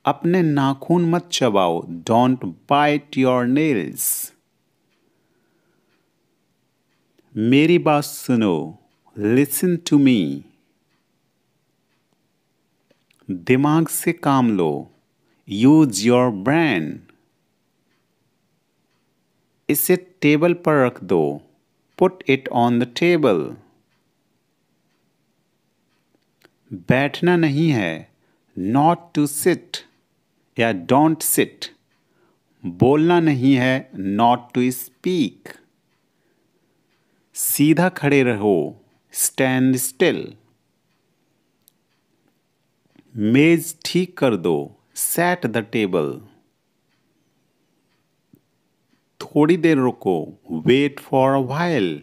अपने नाखून मत चबाओ, डोंट बाइट योर नेल्स। मेरी बात सुनो, लिसन टू मी। दिमाग से काम लो, यूज योर ब्रेन। इसे टेबल पर रख दो, put it on the table. बैठना नहीं है, नॉट टू सिट या डोंट सिट। बोलना नहीं है, नॉट टू स्पीक। सीधा खड़े रहो, स्टैंड स्टिल। मेज ठीक कर दो, सेट द टेबल। थोड़ी देर रुको, वेट फॉर अ व्हाइल।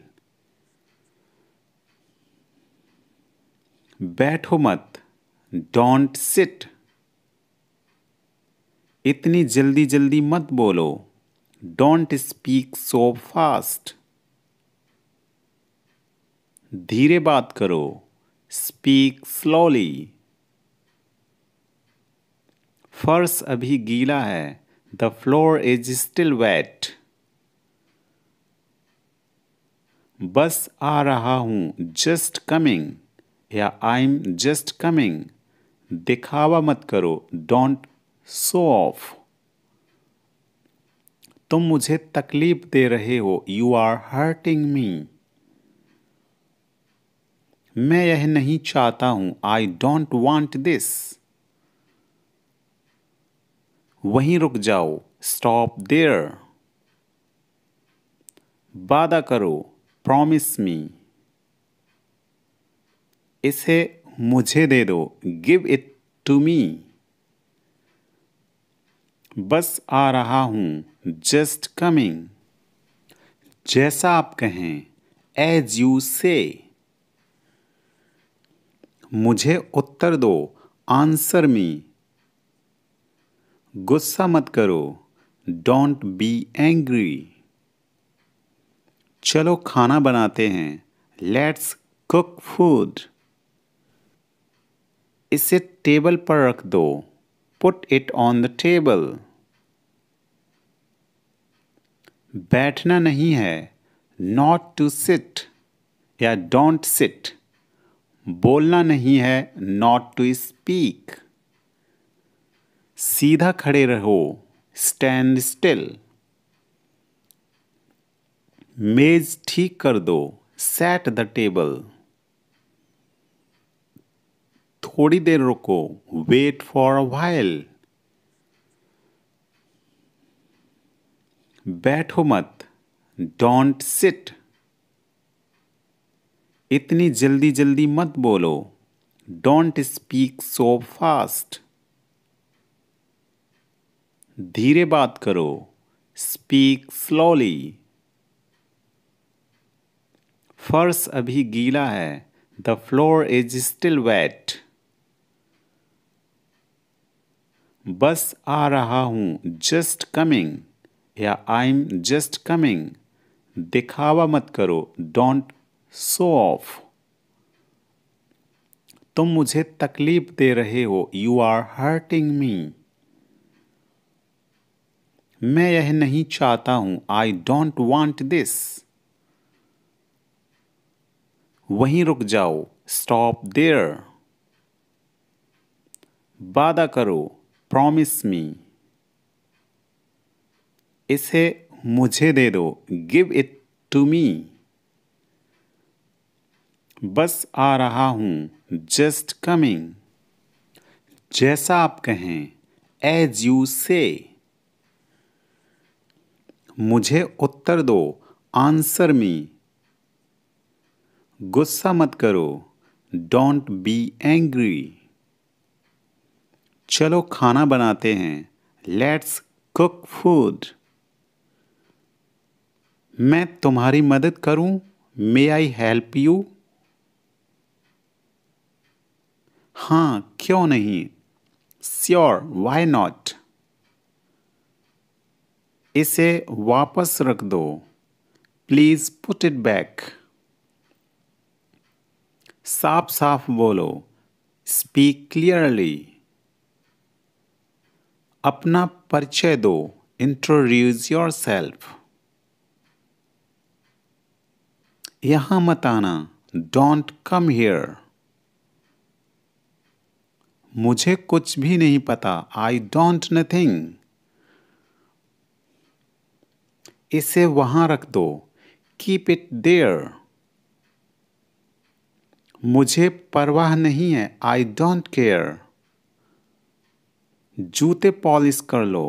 बैठो मत, डोंट सिट। इतनी जल्दी जल्दी मत बोलो, डोंट स्पीक सो फास्ट। धीरे बात करो, स्पीक स्लोली। फर्श अभी गीला है, the floor is still wet. बस आ रहा हूं, जस्ट कमिंग या आई एम जस्ट कमिंग। दिखावा मत करो, डोंट शो ऑफ। तुम मुझे तकलीफ दे रहे हो, यू आर हर्टिंग मी। मैं यह नहीं चाहता हूं, आई डोंट वांट दिस। वहीं रुक जाओ, स्टॉप देयर। वादा करो, प्रॉमिस मी। इसे मुझे दे दो, गिव इट टू मी। बस आ रहा हूं, जस्ट कमिंग। जैसा आप कहें, एज यू से। मुझे उत्तर दो, आंसर मी। गुस्सा मत करो, डोंट बी एंग्री। चलो खाना बनाते हैं, लेट्स कुक फूड। इसे टेबल पर रख दो, put it on the table. बैठना नहीं है, नॉट टू सिट या डोंट सिट। बोलना नहीं है, नॉट टू स्पीक। सीधा खड़े रहो, स्टैंड स्टिल। मेज ठीक कर दो, सेट द टेबल। थोड़ी देर रुको, वेट फॉर अ व्हाइल। बैठो मत, डोंट सिट। इतनी जल्दी जल्दी मत बोलो, डोंट स्पीक सो फास्ट। धीरे बात करो, स्पीक स्लोली। फर्श अभी गीला है, the floor is still wet. बस आ रहा हूं, जस्ट कमिंग या आई एम जस्ट कमिंग। दिखावा मत करो, डोंट शो ऑफ। तुम मुझे तकलीफ दे रहे हो, यू आर हर्टिंग मी। मैं यह नहीं चाहता हूं, आई डोंट वांट दिस। वहीं रुक जाओ, स्टॉप देयर। वादा करो, प्रॉमिस मी। इसे मुझे दे दो, गिव इट टू मी। बस आ रहा हूं, जस्ट कमिंग। जैसा आप कहें, एज यू से। मुझे उत्तर दो, आंसर मी। गुस्सा मत करो, डोंट बी एंग्री। चलो खाना बनाते हैं, लेट्स कुक फूड। मैं तुम्हारी मदद करूं, मे आई हेल्प यू। हाँ, क्यों नहीं, श्योर, व्हाई नॉट। इसे वापस रख दो, प्लीज पुट इट बैक। साफ साफ बोलो, स्पीक क्लियरली। अपना परिचय दो, इंट्रोड्यूस योरसेल्फ। यहाँ मत आना, डोंट कम हियर। मुझे कुछ भी नहीं पता, आई डोंट नथिंग। इसे वहां रख दो, कीप इट देयर। मुझे परवाह नहीं है, आई डोंट केयर। जूते पॉलिश कर लो,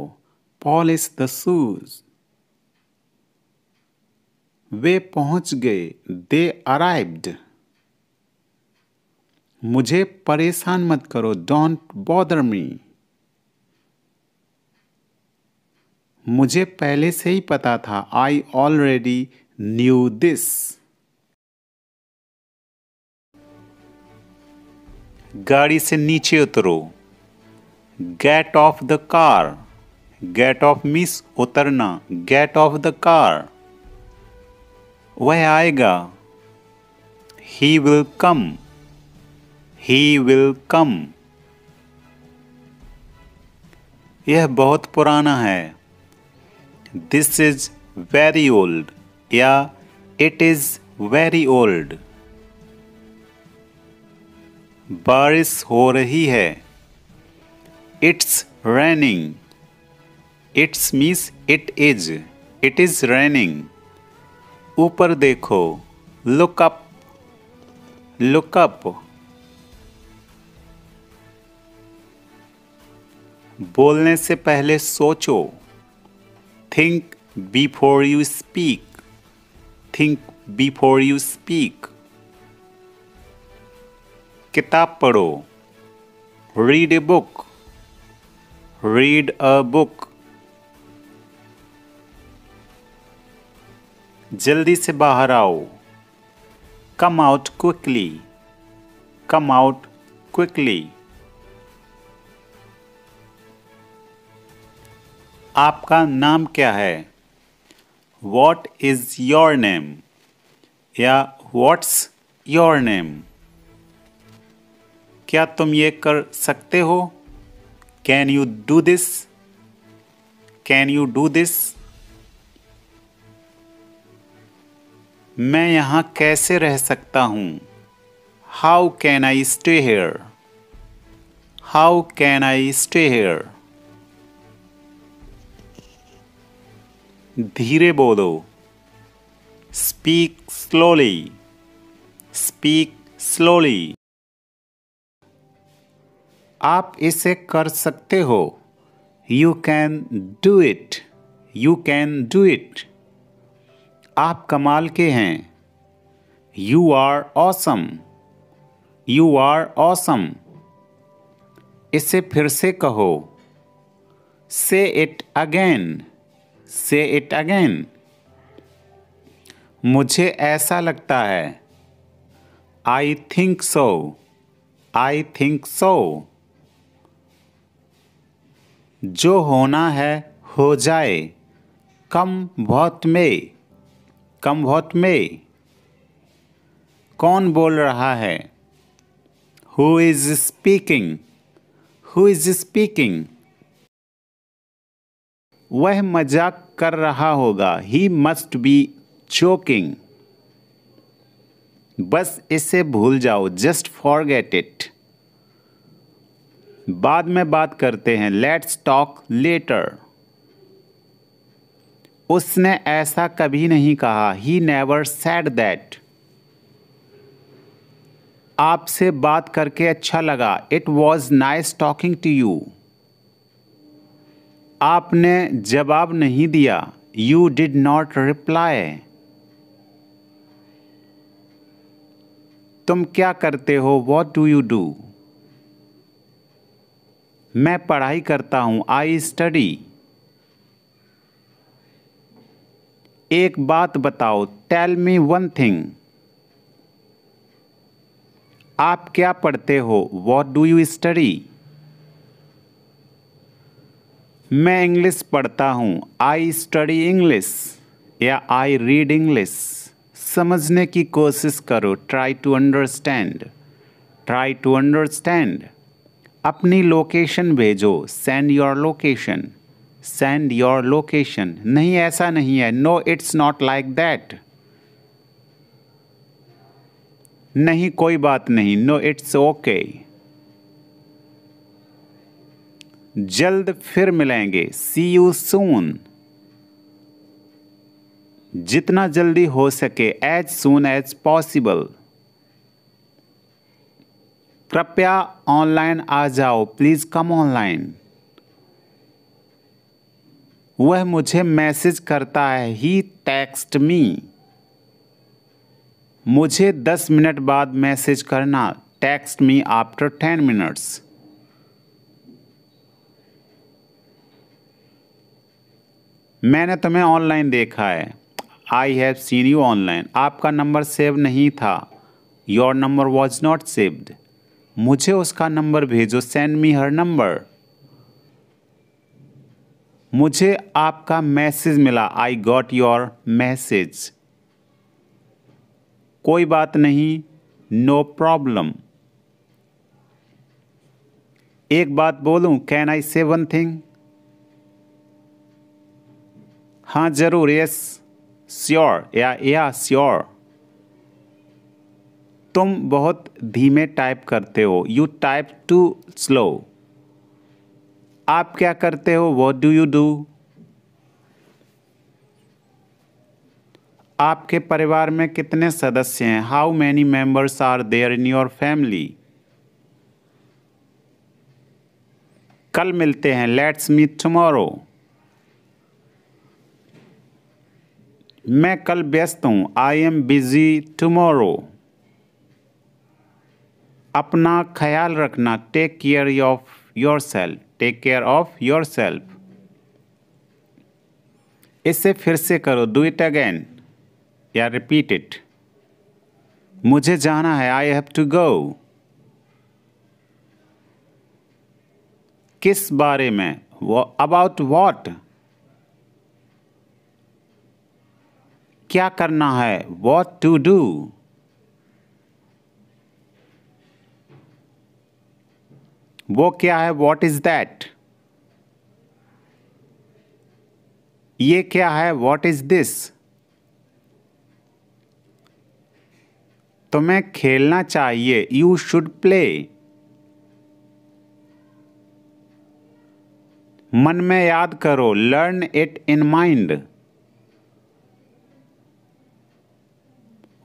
पॉलिश द शूज। वे पहुंच गए, दे अराइव्ड। मुझे परेशान मत करो, डोंट बॉदर मी। मुझे पहले से ही पता था, आई ऑलरेडी न्यू दिस। गाड़ी से नीचे उतरो, get off the car. Get off means उतरना, गेट ऑफ द कार। वह आएगा, he will come. He will come. यह बहुत पुराना है, दिस इज वेरी ओल्ड या इट इज वेरी ओल्ड। बारिश हो रही है, it's raining. It's means it is raining. ऊपर देखो, लुक अप। Look up. बोलने से पहले सोचो, think before you speak. Think before you speak. किताब पढ़ो, read a book. Read a book. जल्दी से बाहर आओ, come out quickly. Come out quickly. आपका नाम क्या है? वॉट इज योर नेम या व्हाट्स योर नेम। क्या तुम ये कर सकते हो? Can you do this? Can you do this? मैं यहाँ कैसे रह सकता हूँ? How can I stay here? How can I stay here? धीरे बोलो, स्पीक स्लोली। Speak slowly. आप इसे कर सकते हो, you can do it. You can do it. आप कमाल के हैं, you are awesome. You are awesome. इसे फिर से कहो, say it again. Say it again. मुझे ऐसा लगता है, I think so. I think so. जो होना है हो जाए, कम बहुत में। कम बहुत में। कौन बोल रहा है? Who is speaking? Who is speaking? वह मजाक कर रहा होगा, ही मस्ट बी जोकिंग। बस इसे भूल जाओ, जस्ट फॉरगेट इट। बाद में बात करते हैं, लेट्स टॉक लेटर। उसने ऐसा कभी नहीं कहा, ही नेवर सेड दैट। आपसे बात करके अच्छा लगा, it was nice talking to you. आपने जवाब नहीं दिया, यू डिड नॉट रिप्लाई। तुम क्या करते हो? What do you do? मैं पढ़ाई करता हूँ, आई स्टडी। एक बात बताओ, टेल मी वन थिंग। आप क्या पढ़ते हो? What do you study? मैं इंग्लिश पढ़ता हूँ, आई स्टडी इंग्लिश या आई रीड इंग्लिश। समझने की कोशिश करो, try to understand. Try to understand. अपनी लोकेशन भेजो, send your location, send your location. नहीं, ऐसा नहीं है, no it's not like that. नहीं, कोई बात नहीं, नो इट्स ओके। जल्द फिर मिलेंगे, सी यू सून। जितना जल्दी हो सके, एज सून एज पॉसिबल। कृपया ऑनलाइन आ जाओ, प्लीज कम ऑनलाइन। वह मुझे मैसेज करता है, ही टेक्स्ट मी। मुझे 10 मिनट बाद मैसेज करना, टेक्स्ट मी आफ्टर 10 मिनट्स। मैंने तुम्हें ऑनलाइन देखा है, I have seen you online. आपका नंबर सेव नहीं था, your number was not saved. मुझे उसका नंबर भेजो, सेंड मी हर नंबर। मुझे आपका मैसेज मिला, आई गॉट योर मैसेज। कोई बात नहीं, नो प्रॉब्लम। एक बात बोलूं, कैन आई से वन थिंग? हाँ जरूर, यस श्योर, या श्योर। तुम बहुत धीमे टाइप करते हो, यू टाइप टू स्लो। आप क्या करते हो, व्हाट डू यू डू? आपके परिवार में कितने सदस्य हैं, how many members are there in your family? कल मिलते हैं, लेट्स मीट टुमारो। मैं कल व्यस्त हूं, आई एम बिजी टुमारो। अपना ख्याल रखना, take care of yourself, take care of yourself. इसे फिर से करो, डू इट अगेन या रिपीट इट। मुझे जाना है, आई हैव टू गो। किस बारे में, अबाउट वॉट? क्या करना है, वॉट टू डू? वो क्या है, वॉट इज दैट? ये क्या है, वॉट इज दिस? तुम्हें खेलना चाहिए, यू शुड प्ले। मन में याद करो, लर्न इट इन माइंड।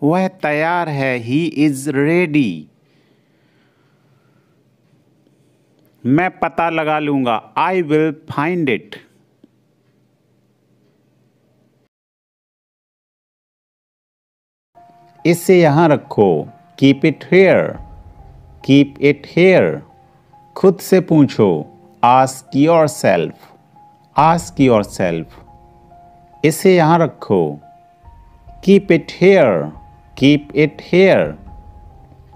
वह तैयार है, ही इज रेडी। मैं पता लगा लूंगा, आई विल फाइंड इट। इसे यहां रखो, keep it here, keep it here. खुद से पूछो, ask your self, ask your self. इसे यहां रखो, keep it here, keep it here.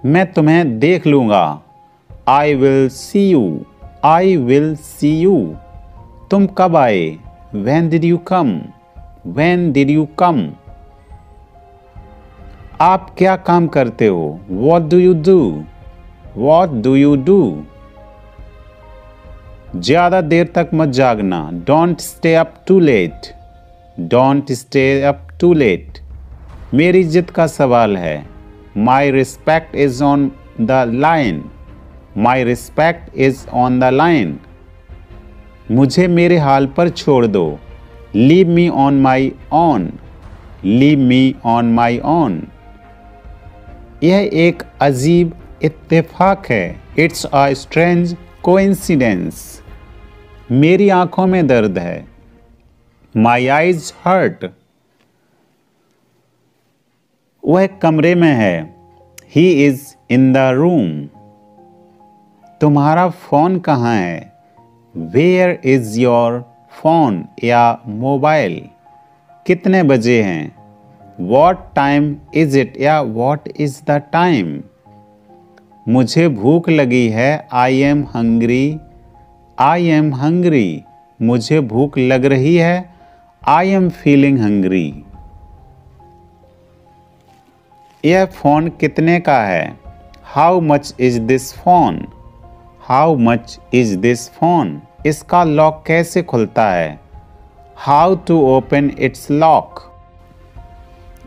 मैं तुम्हें देख लूंगा, I will see you, I will see you. तुम कब आए, when did you come, when did you come. आप क्या काम करते हो, what do you do, what do you do. ज्यादा देर तक मत जागना, don't stay up too late, don't stay up too late. मेरी इज्जत का सवाल है, my respect is on the line, my respect is on the line. मुझे मेरे हाल पर छोड़ दो, leave me on my own, leave me on my own. यह एक अजीब इत्तेफाक है, इट्स अ स्ट्रेंज कोइंसिडेंस। मेरी आंखों में दर्द है, माई आईज हर्ट। वह कमरे में है, he is in the room. तुम्हारा फोन कहाँ है, वेयर इज योर फोन या मोबाइल। कितने बजे हैं, वॉट टाइम इज इट या वॉट इज द टाइम। मुझे भूख लगी है, I am hungry, I am hungry. मुझे भूख लग रही है, आई एम फीलिंग हंग्री। यह फोन कितने का है, how much is this phone, how much is this phone? इसका लॉक कैसे खुलता है? How to open its lock?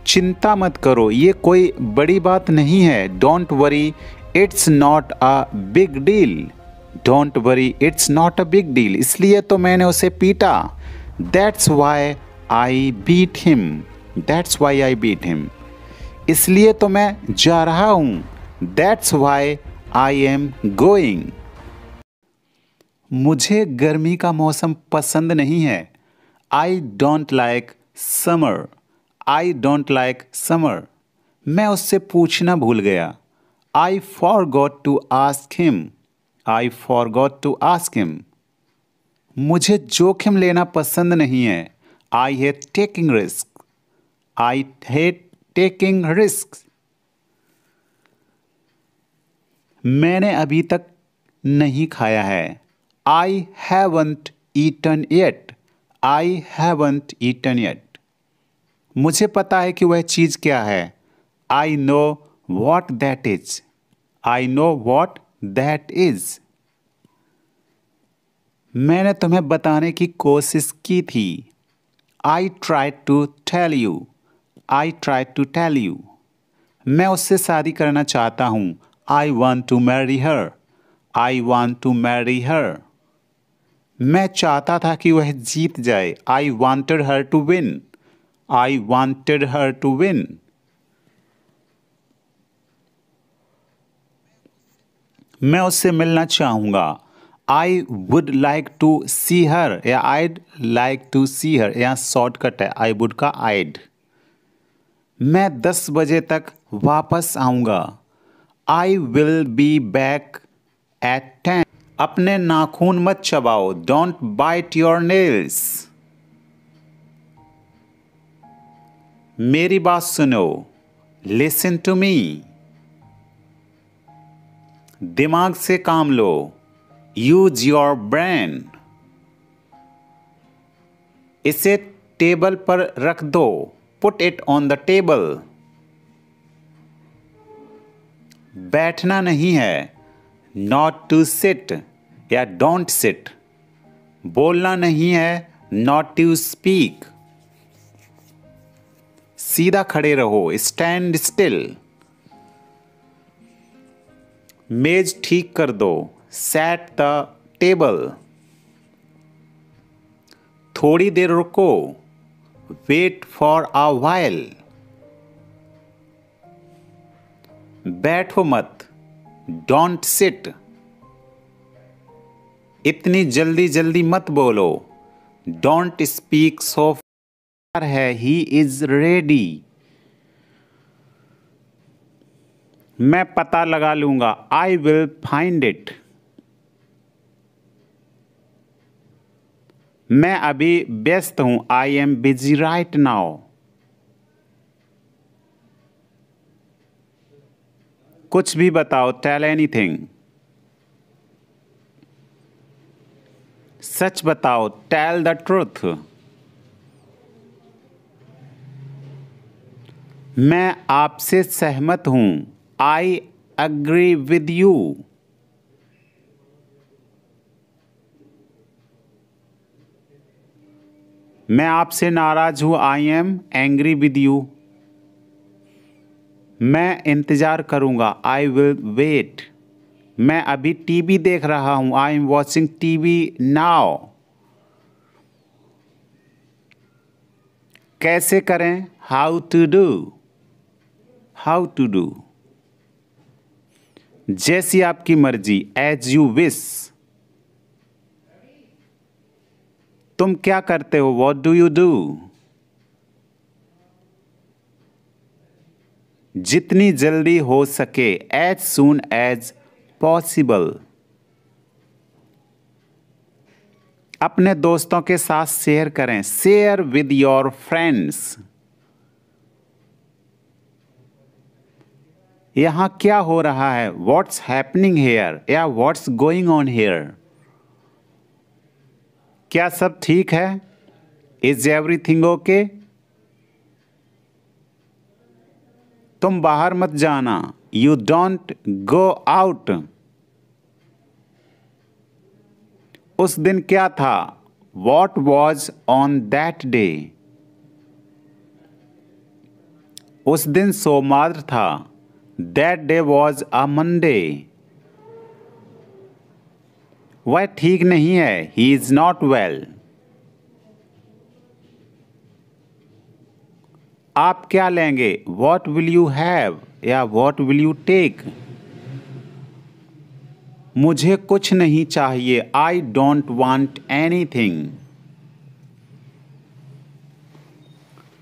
चिंता मत करो, ये कोई बड़ी बात नहीं है। Don't worry, it's not a big deal. Don't worry, it's not a big deal. इसलिए तो मैंने उसे पीटा। That's why I beat him. That's why I beat him. इसलिए तो मैं जा रहा हूँ। That's why I am going. मुझे गर्मी का मौसम पसंद नहीं है। I don't like summer. I don't like summer. मैं उससे पूछना भूल गया। I forgot to ask him. I forgot to ask him. मुझे जोखिम लेना पसंद नहीं है। I hate taking risk. I hate taking risk. मैंने अभी तक नहीं खाया है। I haven't eaten yet. I haven't eaten yet. मुझे पता है कि वह चीज़ क्या है। I know what that is. I know what that is. मैंने तुम्हें बताने की कोशिश की थी। I try to tell you. I try to tell you. मैं उससे शादी करना चाहता हूँ। I want to marry her. I want to marry her. मैं चाहता था कि वह जीत जाए। I wanted her to win. I wanted her to win. मैं उससे मिलना चाहूँगा। I would like to see her, या I'd like to see her, या शॉर्टकट है आई वुड का आइड। मैं 10 बजे तक वापस आऊँगा। I will be back at 10। अपने नाखून मत चबाओ। Don't bite your nails. मेरी बात सुनो। Listen to me. दिमाग से काम लो। Use your brain. इसे टेबल पर रख दो। Put it on the table. बैठना नहीं है। नॉट टू सिट, या डोंट सिट। बोलना नहीं है। Not to speak. सीधा खड़े रहो। Stand still. मेज ठीक कर दो। Set the table. थोड़ी देर रुको। Wait for a while. बैठो मत। Don't sit. इतनी जल्दी जल्दी मत बोलो। Don't speak so fast. है ही इज रेडी। मैं पता लगा लूंगा। I will find it. मैं अभी व्यस्त हूं। I am busy right now. कुछ भी बताओ। Tell anything. सच बताओ। Tell the truth. मैं आपसे सहमत हूं। I agree with you. मैं आपसे नाराज हूं। I am angry with you. मैं इंतजार करूंगा। I will wait. मैं अभी टीवी देख रहा हूं। I am watching TV now. कैसे करें? How to do. How to do. जैसी आपकी मर्जी। As you wish. तुम क्या करते हो? What do you do. जितनी जल्दी हो सके। As soon as possible. अपने दोस्तों के साथ शेयर करें। Share with your friends. यहां क्या हो रहा है? व्हाट्स हैपनिंग हेयर, या व्हाट्स गोइंग ऑन हेयर। क्या सब ठीक है? Is everything okay? तुम बाहर मत जाना। You don't go out. उस दिन क्या था? What was on that day? उस दिन सोमवार था। That day was a Monday. वह ठीक नहीं है। He is not well. आप क्या लेंगे? What will you have? या What will you take? मुझे कुछ नहीं चाहिए। I don't want anything.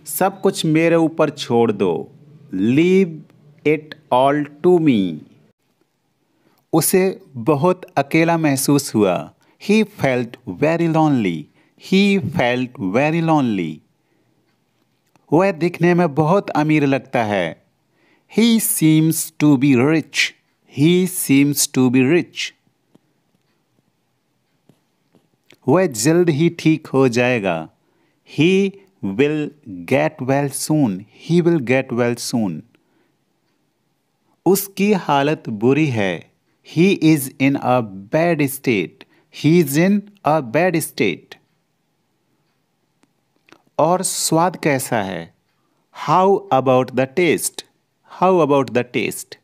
सब कुछ मेरे ऊपर छोड़ दो। Leave it all to me. उसे बहुत अकेला महसूस हुआ। He felt very lonely. He felt very lonely. वह दिखने में बहुत अमीर लगता है। He seems to be rich. He seems to be rich. वह जल्द ही ठीक हो जाएगा। He will get well soon. He will get well soon. उसकी हालत बुरी है। He is in a bad state. He is in a bad state. और स्वाद कैसा है? How about the taste? How about the taste?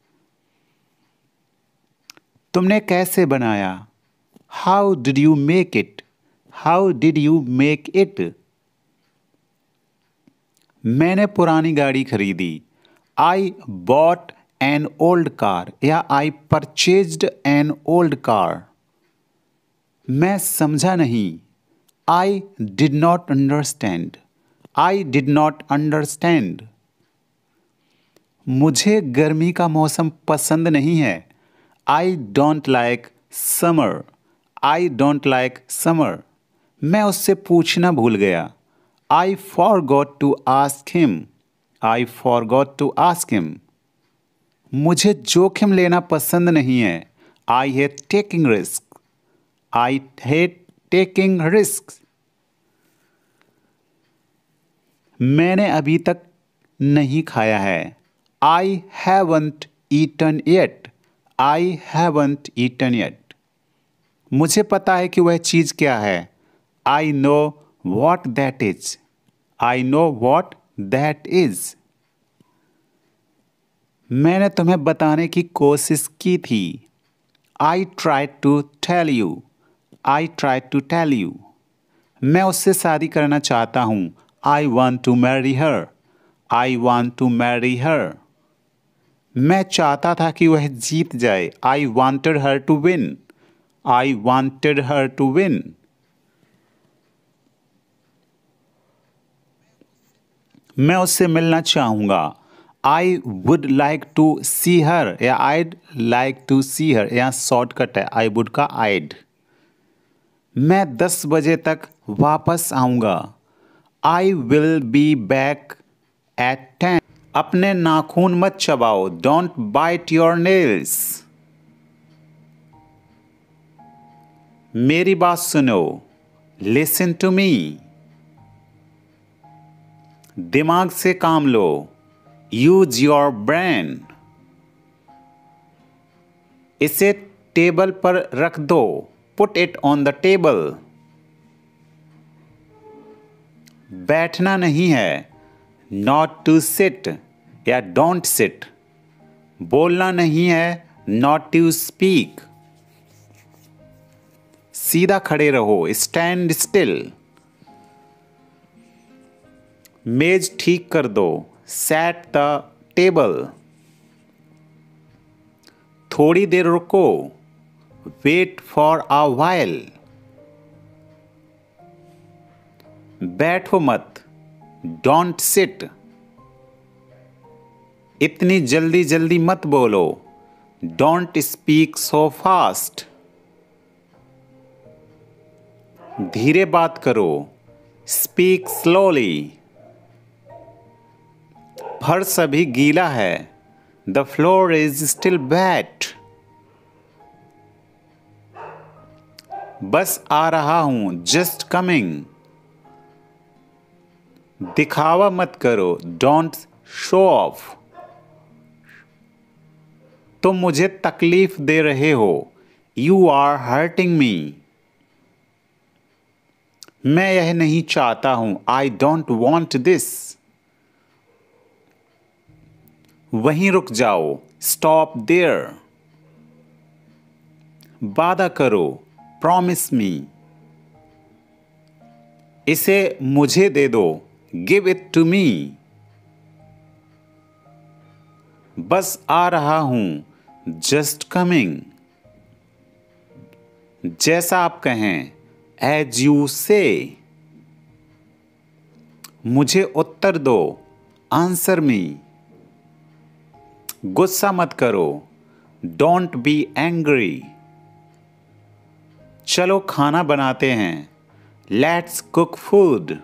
तुमने कैसे बनाया? How did you make it? How did you make it? मैंने पुरानी गाड़ी खरीदी। I bought an old car या I purchased an old car. मैं समझा नहीं। I did not understand. I did not understand. मुझे गर्मी का मौसम पसंद नहीं है। I don't like summer. I don't like summer. मैं उससे पूछना भूल गया। I forgot to ask him. I forgot to ask him. मुझे जोखिम लेना पसंद नहीं है। I hate taking risks. I hate taking risks. मैंने अभी तक नहीं खाया है। I haven't eaten yet. I haven't eaten yet. मुझे पता है कि वह चीज़ क्या है। I know what that is. I know what that is. मैंने तुम्हें बताने की कोशिश की थी। I tried to tell you. I tried to tell you. मैं उससे शादी करना चाहता हूँ। I want to marry her. I want to marry her. मैं चाहता था कि वह जीत जाए। I wanted her to win. I wanted her to win. मैं उससे मिलना चाहूँगा। I would like to see her या I'd like to see her या शॉर्टकट है I would का I'd. मैं 10 बजे तक वापस आऊँगा। I will be back at 10. अपने नाखून मत चबाओ। Don't bite your nails. मेरी बात सुनो। Listen to me. दिमाग से काम लो। Use your brain. इसे टेबल पर रख दो। Put it on the table. बैठना नहीं है। Not to sit या don't sit. बोलना नहीं है। Not to speak. सीधा खड़े रहो। Stand still. मेज ठीक कर दो। Set the table. थोड़ी देर रुको। Wait for a while. बैठो मत। Don't sit. इतनी जल्दी जल्दी मत बोलो। Don't speak so fast. धीरे बात करो। Speak slowly. फर्श अभी गीला है। The floor is still wet. बस आ रहा हूं। Just coming. दिखावा मत करो। Don't show off. तुम मुझे तकलीफ दे रहे हो। You are hurting me. मैं यह नहीं चाहता हूं, आई डोंट वॉन्ट दिस। वहीं रुक जाओ, स्टॉप देयर। वादा करो, प्रॉमिस मी। इसे मुझे दे दो, गिव इट टू मी। बस आ रहा हूं, जस्ट कमिंग। जैसा आप कहें, एज यू से। मुझे उत्तर दो, आंसर मी। गुस्सा मत करो, डोंट बी एंग्री। चलो खाना बनाते हैं, लेट्स कुक फूड।